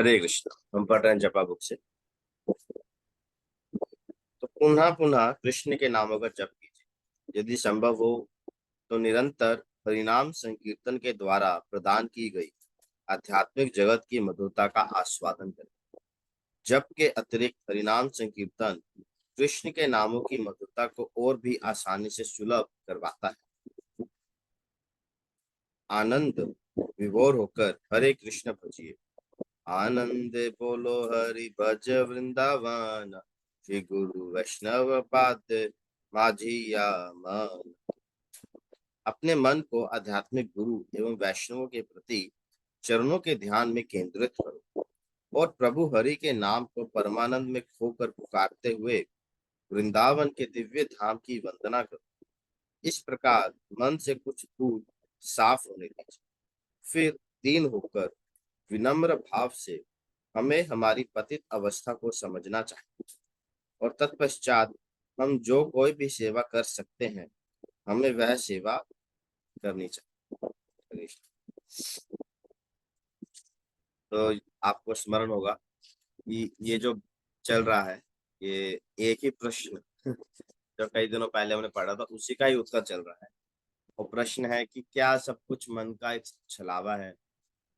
हरे कृष्ण। हम पढ़ रहे हैं जपा बुक से। तो पुनः पुनः कृष्ण के नामों का जप कीजिए। यदि संभव हो तो निरंतर हरिनाम संकीर्तन के द्वारा प्रदान की गई आध्यात्मिक जगत की मधुरता का आस्वादन करें। जप के अतिरिक्त हरिनाम संकीर्तन कृष्ण के नामों की मधुरता को और भी आसानी से सुलभ करवाता है। आनंद विभोर होकर हरे कृष्ण भजिए। आनंद बोलो हरि भज वृंदावन। श्री गुरु वैष्णव पाद माझिया मन। अपने मन को आध्यात्मिक गुरु एवं वैष्णवों के प्रति चरणों के ध्यान में केंद्रित करो और प्रभु हरि के नाम को परमानंद में खोकर पुकारते हुए वृंदावन के दिव्य धाम की वंदना करो। इस प्रकार मन से कुछ दूर साफ होने दीजिए। फिर दीन होकर विनम्र भाव से हमें हमारी पतित अवस्था को समझना चाहिए और तत्पश्चात हम जो कोई भी सेवा कर सकते हैं हमें वह सेवा करनी चाहिए। तो आपको स्मरण होगा कि ये जो चल रहा है ये एक ही प्रश्न जो कई दिनों पहले हमने पढ़ा था उसी का ही उत्तर चल रहा है। और प्रश्न है कि क्या सब कुछ मन का एक छलावा है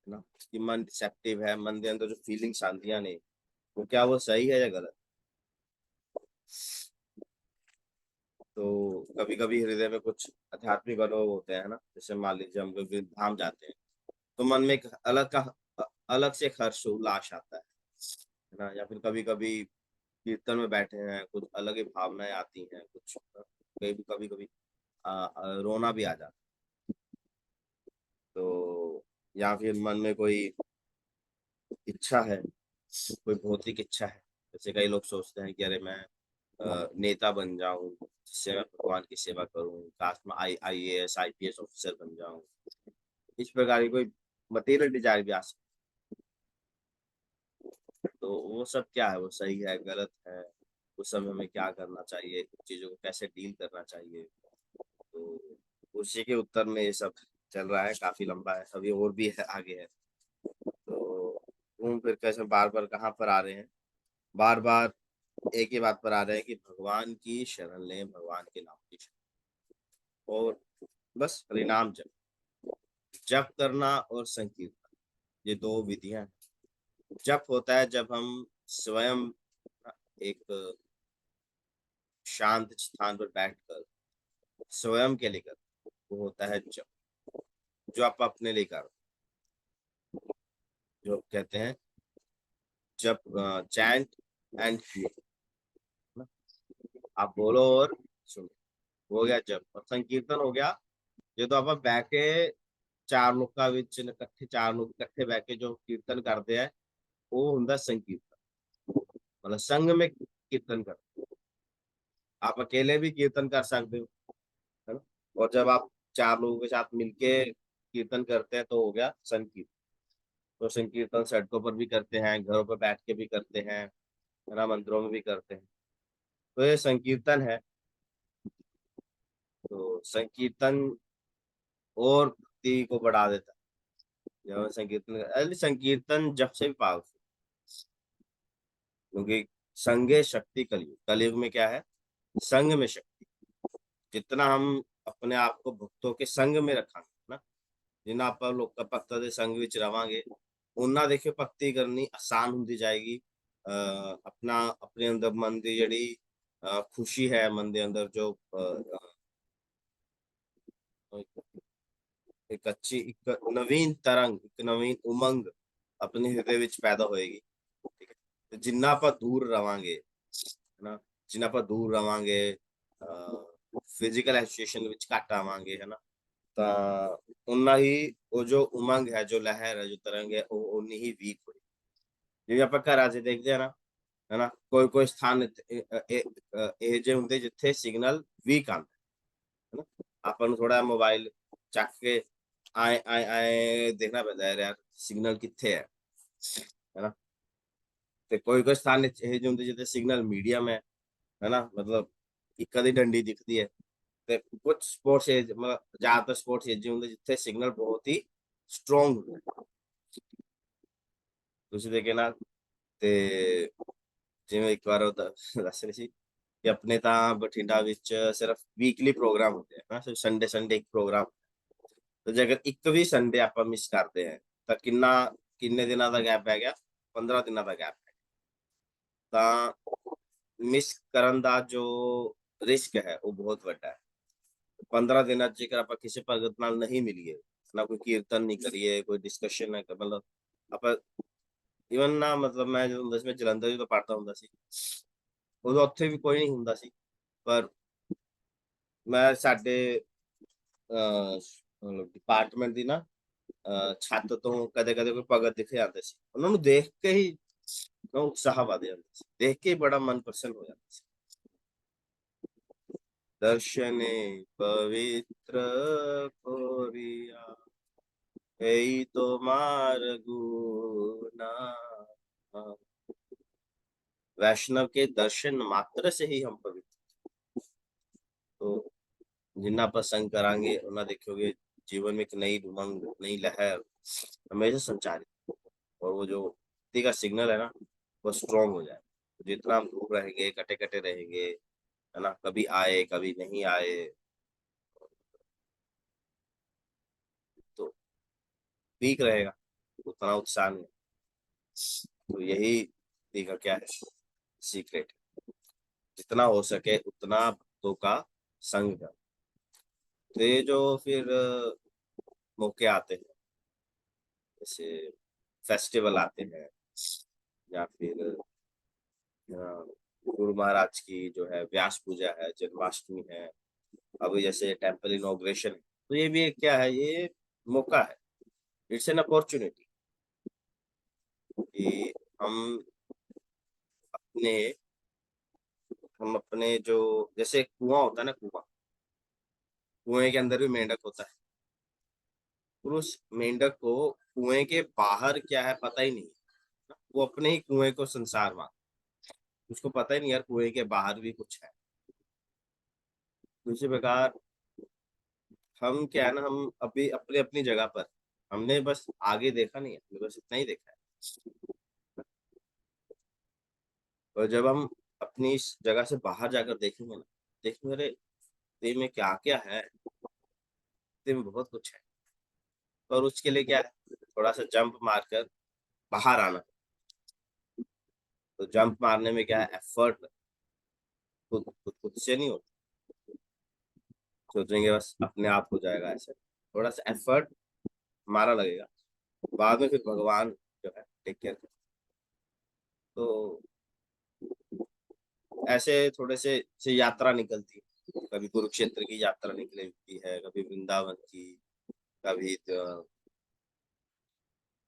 ना, कि मन डिसेप्टिव है, मन के अंदर जो फीलिंग्स आती हैं नहीं, वो क्या वो सही है या गलत। तो कभी कभी हृदय में कुछ आध्यात्मिक अनुभव होते हैं ना, जैसे मान लीजिए हम लोग धाम जाते हैं तो मन में एक अलग से एक हर्ष उल्लास आता है ना। या फिर कभी कभी कीर्तन में बैठे हैं कुछ अलग ही भावनाएं आती हैं, कुछ कभी कभी रोना भी आ जाता है। तो या फिर मन में कोई इच्छा है, कोई भौतिक इच्छा है। जैसे कई लोग सोचते हैं कि अरे मैं नेता बन जाऊं जिससे मैं भगवान की सेवा करूं, काश में IAS IPS ऑफिसर बन जाऊं। इस प्रकार की कोई मटेरियल डिजायर भी आ सकती है। तो वो सब क्या है, वो सही है गलत है, उस समय में क्या करना चाहिए, चीजों को कैसे डील करना चाहिए। तो उसी के उत्तर में ये सब चल रहा है। काफी लंबा है, अभी और भी है आगे है। तो घूम फिर कैसे बार बार कहाँ पर आ रहे हैं, बार बार एक ही बात पर आ रहे हैं कि भगवान की शरण लें, भगवान के नाम की शरण। और बस हरिनाम जप, जप करना और संकीर्तन, ये दो विधियां हैं। जप होता है जब हम स्वयं एक शांत स्थान पर बैठकर स्वयं के लिए करते, वो होता है जप, जो आप अपने लिए कर, जो कहते हैं जप, चैंट एंड हियर। आप बोलो और सुनो, हो गया जप। और संकीर्तन हो गया, ये तो आप बैठे चार लोग का विच इकट्ठे, चार लोग इकट्ठे बैठ जो कीर्तन करते हैं वो ਹੁੰਦਾ संकीर्तन, मतलब संघ में कीर्तन करते हो। आप अकेले भी कीर्तन कर सकते हो, है ना। और जब आप चार लोगों के साथ मिलके कीर्तन करते हैं तो हो गया संकीर्तन। तो संकीर्तन सड़कों पर भी करते हैं, घरों पर बैठ के भी करते हैं, है ना, मंदिरों में भी करते हैं। तो ये संकीर्तन है। तो संकीर्तन और भक्ति को बढ़ा देता है। जब संकीर्तन, अरे संकीर्तन जब से भी पावरफुल, क्योंकि संगे शक्ति कलयुग, कलयुग में क्या है, संग में शक्ति। जितना हम अपने आप को भक्तों के संग में रखांगे ना, जिन्हें आप लोग का भक्तों के संग विच रवांगे, उन्ना देखियो भक्ति करनी आसान होती जाएगी। अपना अपने अंदर मन की जड़ी खुशी है, मन के अंदर जो एक अच्छी एक नवीन तरंग, एक नवीन उमंग अपने हृदय विच पैदा होएगी। ठीक है, तो जिन्ना आप दूर रवांगे, है ना, जिन्ना आप दूर रवांगे, फिजिकल एसोसिएशन विच घट आवांगे, है ना, ਤਾਂ ਉਨਾ ਹੀ ਉਹ ਜੋ ਉਮੰਗ ਹੈ, ਜੋ ਲਹਿਰ ਹੈ, ਜੋ ਤਰੰਗ ਹੈ, ਉਹ ਉਨੀ ਹੀ ਵੀਕ ਹੋਈ। ਜਿਵੇਂ ਆਪਾਂ ਘਰਾਂ 'ਚ ਦੇਖਦੇ ਆ ਨਾ, ਹਨਾ, ਕੋਈ ਕੋਈ ਸਥਾਨ ਇਹ ਜਿਹੇ ਹੁੰਦੇ ਜਿੱਥੇ ਸਿਗਨਲ ਵੀਕ ਆਉਂਦਾ, ਹਨਾ। ਆਪਾਂ ਨੂੰ ਥੋੜਾ ਮੋਬਾਈਲ ਚੱਕ ਕੇ ਆਏ ਦੇਖਣਾ ਪੈਂਦਾ ਹੈ ਯਾਰ ਸਿਗਨਲ ਕਿੱਥੇ ਹੈ, ਹਨਾ। ਤੇ ਕੋਈ ਕੋਈ ਸਥਾਨ ਇਹ ਜਿਹੇ ਹੁੰਦੇ ਜਿੱਥੇ ਸਿਗਨਲ ਮੀਡੀਅਮ ਹੈ ਨਾ, ਮਤਲਬ ਇੱਕ ਅੱਧੀ ਡੰਡੀ ਦਿਖਦੀ ਹੈ। ਤੇ ਕੁਝ ਸਪੋਰਟਸ ਮਤਲਬ ਜ਼ਿਆਦਾਤਰ ਸਪੋਰट्स ਹੁੰਦੇ ਜਿੱਥੇ सिग्नल बहुत ही स्ट्रॉन्ग होता है। ਤੁਸੀਂ ਦੇਖੇ ਨਾ ਤੇ ਜਿਵੇਂ ਇੱਕ ਵਾਰ ਉਹ ਦੱਸ ਰਹੇ ਸੀ ਕਿ ਆਪਣੇ ਤਾਂ ਬਠਿੰਡਾ ਵਿੱਚ ਸਿਰਫ ਵੀਕਲੀ ਪ੍ਰੋਗਰਾਮ ਹੁੰਦੇ ਆ ਨਾ, ਸਿਰਫ ਸੰਡੇ ਸੰਡੇ ਇੱਕ ਪ੍ਰੋਗਰਾਮ। ਤੇ ਜੇ ਅਗਰ ਇੱਕ ਵੀ ਸੰਡੇ ਆਪਾਂ ਮਿਸ ਕਰਦੇ ਹਾਂ ਤਾਂ ਕਿੰਨੇ ਦਿਨਾਂ ਦਾ ਗੈਪ ਪੈ ਗਿਆ? 15 ਦਿਨਾਂ ਦਾ ਗੈਪ ਹੈ। ਤਾਂ ਮਿਸ ਕਰਨ ਦਾ ਜੋ ਰਿਸਕ ਹੈ ਉਹ ਬਹੁਤ ਵੱਡਾ ਹੈ। 15 ਦਿਨਾਂ 'ਚ ਜੇਕਰ ਆਪਾਂ ਕਿਸੇ ਭਗਤ ਨਾਲ ਨਹੀਂ ਮਿਲੀਏ, ਨਾ ਕੋਈ ਕੀਰਤਨ ਨਹੀਂ ਕਰੀਏ, ਕੋਈ ਡਿਸਕਸ਼ਨ ਨਾ ਮਤਲਬ ਆਪਾਂ ਈਵਨ ਨਾ ਮਤਲਬ ਮੈਂ ਜਦੋਂ ਹੁੰਦਾ ਸੀ, ਮੈਂ ਜਲੰਧਰ ਜਦੋਂ ਪੜ੍ਹਦਾ ਹੁੰਦਾ ਸੀ, ਉਦੋਂ ਉੱਥੇ ਵੀ ਕੋਈ ਨਹੀਂ ਹੁੰਦਾ ਸੀ। ਪਰ ਮੈਂ ਸਾਡੇ ਮਤਲਬ ਡਿਪਾਰਟਮੈਂਟ ਦੀ ਨਾ ਛੱਤ ਤੋਂ ਕਦੇ-ਕਦੇ ਕੋਈ ਭਗਤ ਦਿਖ ਜਾਂਦੇ ਸੀ। ਉਹਨਾਂ ਨੂੰ ਦੇਖ ਕੇ ਹੀ ਨਾ ਉਤਸ਼ਾਹ ਵੱਧ ਜਾਂਦਾ ਸੀ। ਦੇਖ ਕੇ ਹੀ ਬੜਾ ਮਨ ਪ੍ਰਸੰਨ ਹੋ ਜਾਂਦਾ ਸੀ। दर्शने पवित्र कोरिया यही तो मार्गुना। वैष्णव के दर्शन मात्र से ही हम पवित्र। तो जिन्ना पर संग करांगे उन्हें देखोगे जीवन में एक नई उमंग, नई लहर हमेशा संचारित, और वो जो भक्ति का सिग्नल है ना, वो स्ट्रॉन्ग हो जाए। जितना हम दूर रहेंगे, कटे कटे रहेंगे, है ना, कभी आए कभी नहीं आए, तो वीक रहेगा, उतना उत्साह नहीं। तो यही देखा क्या है सीक्रेट, जितना हो सके उतना भक्तों का संग कर। तो ये जो फिर मौके आते हैं, जैसे फेस्टिवल आते हैं, या फिर गुरु महाराज की जो है व्यास पूजा है, जन्माष्टमी है, अभी जैसे टेम्पल इनॉग्रेशन है, तो ये भी एक क्या है, ये मौका है, इट्स एन अपॉर्चुनिटी कि अपने हम अपने जो जैसे एक कुआं होता है ना, कुएं के अंदर भी मेंढक होता है, और उस मेंढक को कुएं के बाहर क्या है पता ही नहीं, वो अपने ही कुएं को संसार मान, उसको पता ही नहीं यार कुएं के बाहर भी कुछ है। उसी प्रकार हम क्या है ना, हम अभी अपनी अपनी जगह पर, हमने बस आगे देखा नहीं है, हमने बस इतना ही देखा है। और जब हम अपनी इस जगह से बाहर जाकर देखेंगे ना, देखेंगे अरे ये में क्या क्या है, ये में बहुत कुछ है। और उसके लिए क्या है, थोड़ा सा जंप मारकर बाहर आना। तो जंप मारने में क्या है, एफर्ट खुद खुद खुद से नहीं होता, सोचेंगे बस अपने आप हो जाएगा, ऐसे थोड़ा सा एफर्ट हमारा लगेगा, बाद में फिर भगवान जो है टेक केयर करते। तो ऐसे थोड़े से यात्रा निकलती है, कभी कुरुक्षेत्र की यात्रा निकलती है, कभी वृंदावन की, कभी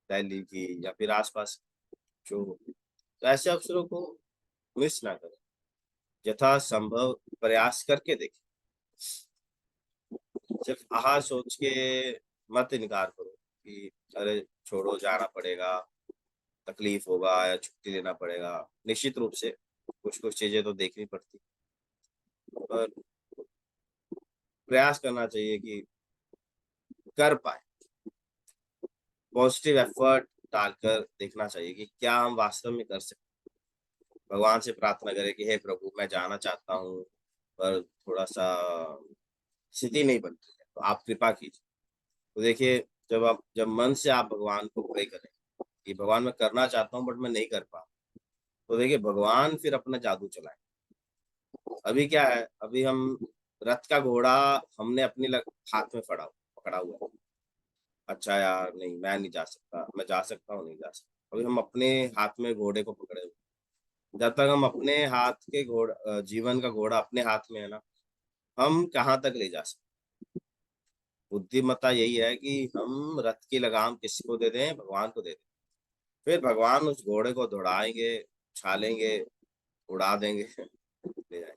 दिल्ली की, या फिर आसपास जो, तो ऐसे अवसरों को मिस ना करें, यथा संभव प्रयास करके देखें। सिर्फ आहा सोच के मत इनकार करो कि अरे छोड़ो जाना पड़ेगा, तकलीफ होगा या छुट्टी लेना पड़ेगा। निश्चित रूप से कुछ कुछ चीजें तो देखनी पड़ती, पर प्रयास करना चाहिए कि कर पाए, पॉजिटिव एफर्ट डालकर देखना चाहिए कि क्या हम वास्तव में कर सकते। भगवान से प्रार्थना करें कि हे प्रभु मैं जाना चाहता हूँ, पर थोड़ा सा स्थिति नहीं बन रही है, तो आप कृपा कीजिए। तो देखिए जब मन से आप भगवान को प्रे करें कि भगवान मैं करना चाहता हूँ बट मैं नहीं कर पा, तो देखिए भगवान फिर अपना जादू चलाए। अभी क्या है, अभी हम रथ का घोड़ा हमने अपने हाथ में पकड़ा हुआ है। अच्छा यार नहीं मैं नहीं जा सकता, मैं जा सकता हूँ नहीं जा सकता, अभी हम अपने हाथ में घोड़े को पकड़े हुए। जब तक हम अपने हाथ के जीवन का घोड़ा अपने हाथ में है ना, हम कहाँ तक ले जा सकते। बुद्धिमत्ता यही है कि हम रथ की लगाम किसको दे दें, भगवान को दे दें, फिर भगवान उस घोड़े को दौड़ाएंगे, उछालेंगे, उड़ा देंगे, ले जाएंगे।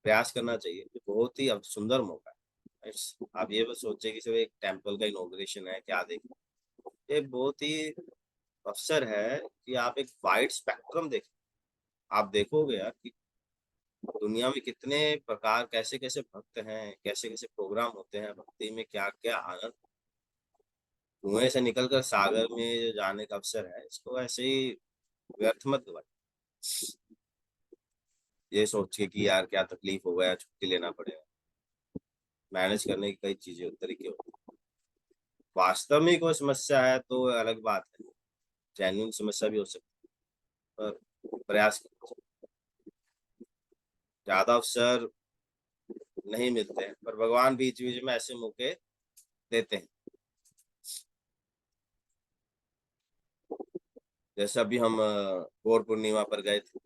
प्रयास करना चाहिए, ये बहुत ही अब सुंदर मौका है। आप ये बस सोचे कि सिर्फ एक टेम्पल का इनॉग्रेशन है, क्या देखें, ये बहुत ही अवसर है कि आप एक वाइड स्पेक्ट्रम देखें। आप देखोगे यार कि दुनिया में कितने प्रकार, कैसे कैसे भक्त हैं, कैसे कैसे प्रोग्राम होते हैं भक्ति में, क्या क्या आनंद। कुएं से निकलकर सागर में जो जाने का अवसर है, इसको ऐसे ही व्यर्थ मत गवाएं। ये सोच के कि यार क्या तकलीफ हो गया, छुट्टी लेना पड़ेगा। मैनेज करने की कई चीजें तरीके होते हैं। वास्तव में कोई समस्या है तो अलग बात है, जेन्युइन समस्या भी हो सकती है, पर प्रयास करना चाहिए। ज्यादा अवसर नहीं मिलते हैं, पर भगवान बीच बीच में ऐसे मौके देते हैं। जैसे अभी हम गौर पूर्णिमा पर गए थे,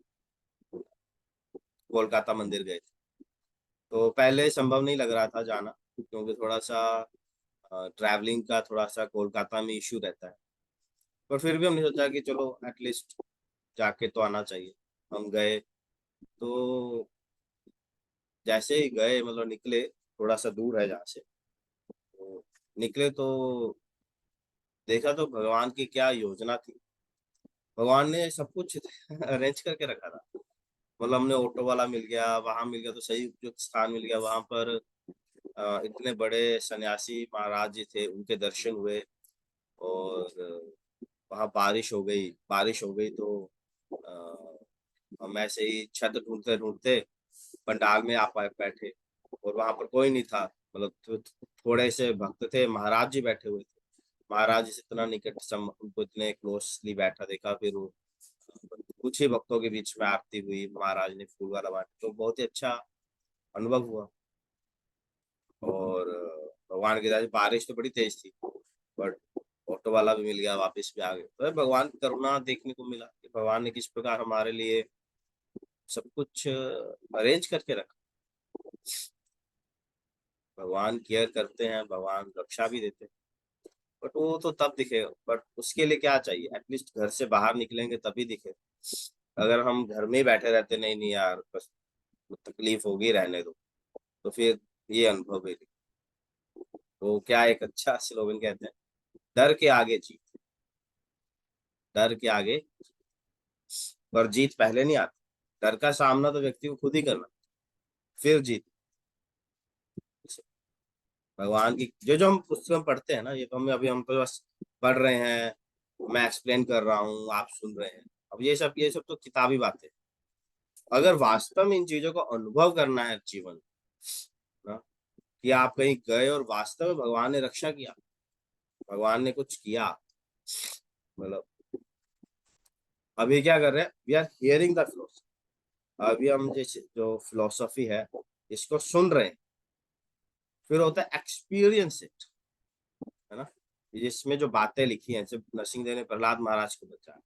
कोलकाता मंदिर गए थे। तो पहले संभव नहीं लग रहा था जाना, क्योंकि थोड़ा सा ट्रैवलिंग का थोड़ा सा कोलकाता में इश्यू रहता है। पर फिर भी हमने सोचा कि चलो एटलीस्ट जाके तो आना चाहिए। हम गए, तो जैसे ही गए, मतलब निकले, थोड़ा सा दूर है जहाँ से, तो निकले तो देखा तो भगवान की क्या योजना थी। भगवान ने सब कुछ अरेंज करके रखा था। मतलब हमने ऑटो वाला मिल गया, वहां मिल गया, तो सही उपयुक्त स्थान मिल गया वहां पर। इतने बड़े सन्यासी महाराज जी थे, उनके दर्शन हुए। और वहां बारिश हो गई तो हम ऐसे ही छत ढूंढते ढूंढते पंडाल में आप बैठे। और वहां पर कोई नहीं था, मतलब थोड़े से भक्त थे, महाराज जी बैठे हुए थे। महाराज जी से इतना निकट उनको इतने क्लोजली बैठा देखा। फिर वो कुछ ही भक्तों के बीच में आरती हुई, महाराज ने फूल वाला बांटा, तो बहुत ही अच्छा अनुभव हुआ। और भगवान की दया से बारिश तो बड़ी तेज थी, बट ऑटो वाला भी मिल गया, वापस भी आ गए। तो भगवान की करुणा देखने को मिला कि भगवान ने किस प्रकार हमारे लिए सब कुछ अरेंज करके रखा। भगवान केयर करते हैं, भगवान रक्षा भी देते हैं। बट वो तो तब दिखेगा, बट उसके लिए क्या चाहिए, एटलीस्ट घर से बाहर निकलेंगे तभी दिखे। अगर हम घर में ही बैठे रहते, नहीं नहीं यार बस तकलीफ होगी, रहने दो, तो फिर ये अनुभव है। तो क्या एक अच्छा स्लोगन कहते हैं, डर के आगे जीत। डर के आगे, पर जीत पहले नहीं आती। डर का सामना तो व्यक्ति को खुद ही करना, फिर जीत। भगवान की जो जो हम पुस्तक में पढ़ते हैं ना, ये तो हम तो बस पढ़ रहे हैं, मैं एक्सप्लेन कर रहा हूँ, आप सुन रहे हैं। अब ये सब तो किताबी बातें। अगर वास्तव में इन चीजों को अनुभव करना है जीवन ना, कि आप कहीं गए और वास्तव में भगवान ने रक्षा किया, भगवान ने कुछ किया, मतलब अभी क्या कर रहे हैं, we are hearing the philosophy. अभी हम जैसे जो फिलोसफी है, इसको सुन रहे हैं। फिर होता है एक्सपीरियंस इट, है ना। इसमें जो बातें लिखी हैं, जब नरसिंह देव ने प्रहलाद महाराज को बचाया,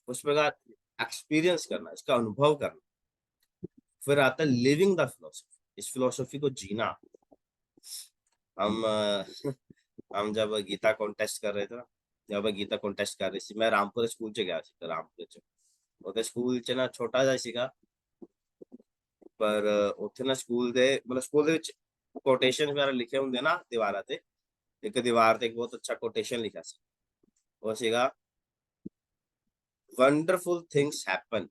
उस प्रकार एक्सपीरियंस करना, इसका अनुभव करना। फिर आता है लिविंग द फिलोसफी, इस फिलोसफी को जीना। हम हम जब गीता कॉन्टेस्ट कर रहे थे ना, जब मैं गीता कॉन्टेस्ट कर रही थी, मैं रामपुर स्कूल से गया था। रामपुर से ਉਹਦੇ ਸਕੂਲ ਚ ਨਾ ਛੋਟਾ ਜਿਹਾ ਸੀਗਾ, ਪਰ ਉੱਥੇ ਨਾ ਸਕੂਲ ਦੇ ਮਤਲਬ ਸਕੂਲ ਦੇ ਵਿੱਚ ਕੋਟੇਸ਼ਨ ਵਗੈਰਾ ਲਿਖੇ ਹੁੰਦੇ ਨਾ ਦੀਵਾਰਾਂ ਤੇ। ਇੱਕ ਦੀਵਾਰ ਤੇ ਇੱਕ ਬਹੁਤ ਅੱਛਾ ਕੋਟੇਸ਼ਨ ਲਿਖਿਆ ਸੀ, ਉਹ ਸੀਗਾ, wonderful things happen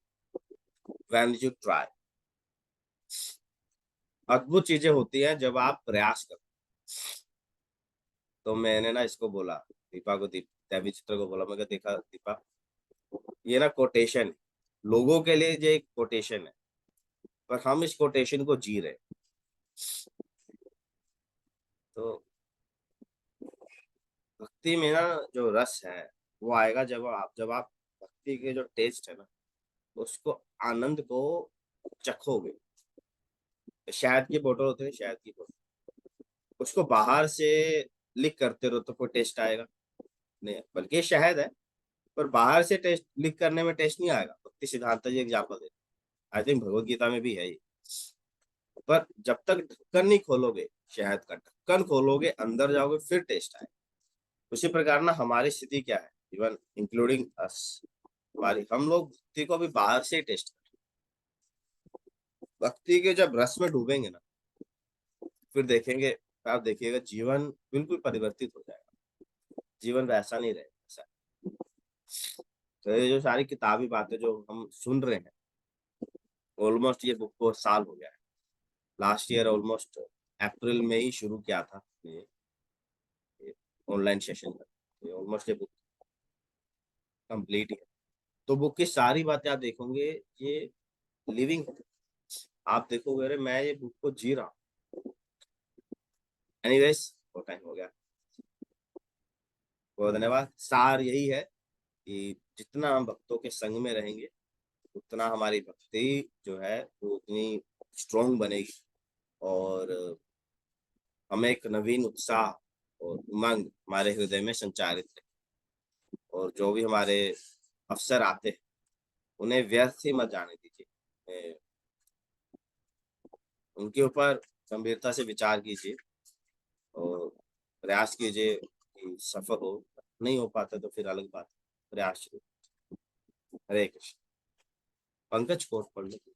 when you try. अद्भुत चीजें होती हैं जब आप प्रयास करते। तो मैंने ना इसको बोला, दीपा को, देवी चित्र को बोला, मैं कहा देखा दीपा, ये ना कोटेशन है, लोगों के लिए ये एक कोटेशन है, पर हम इस कोटेशन को जी रहे हैं। तो भक्ति में ना जो रस है, वो आएगा जब आप भक्ति के जो टेस्ट है ना, उसको, आनंद को चखोगे। शहद की बोतल होती है, शहद की बोतल, उसको बाहर से लिक करते रहो तो कोई टेस्ट आएगा नहीं, बल्कि ये शहद है, पर बाहर से टेस्ट लिक करने में टेस्ट नहीं आएगा। भक्ति सिद्धांत जी एग्जाम्पल देते, आई थिंक भगवत गीता में भी है ये। पर जब तक ढक्कन नहीं खोलोगे, शहद का ढक्कन खोलोगे, अंदर जाओगे, फिर टेस्ट आएगा। उसी प्रकार ना हमारी स्थिति क्या है, इवन इंक्लूडिंग अस, हमारी, हम लोग भक्ति को भी बाहर से टेस्ट करते हैं। भक्ति के जब रस में डूबेंगे ना, फिर देखेंगे, आप देखिएगा जीवन बिल्कुल परिवर्तित हो जाएगा। जीवन वैसा नहीं रहेगा। तो ये जो सारी किताबी बातें जो हम सुन रहे हैं, ऑलमोस्ट ये बुक को साल हो गया है। लास्ट ईयर ऑलमोस्ट अप्रैल में ही शुरू किया था ये। ऑनलाइन सेशन का, ऑलमोस्ट ये बुक कंप्लीट है। तो बुक की सारी बातें आप देखोगे, ये लिविंग, आप देखोगे अरे मैं ये बुक को जी रहा हूँ। एनीवेज, वो टाइम हो गया। बहुत धन्यवाद। सार यही है कि जितना हम भक्तों के संग में रहेंगे, उतना हमारी भक्ति जो है वो उतनी स्ट्रोंग बनेगी, और हमें एक नवीन उत्साह और उमंग हमारे हृदय में संचारित है। और जो भी हमारे अवसर आते हैं, उन्हें व्यर्थ ही मत जाने दीजिए। उनके ऊपर गंभीरता से विचार कीजिए और प्रयास कीजिए कि सफल हो। नहीं हो पाता तो फिर अलग बात, प्रयास शुरू। हरे कृष्ण। पंकज कोट पढ़ लो।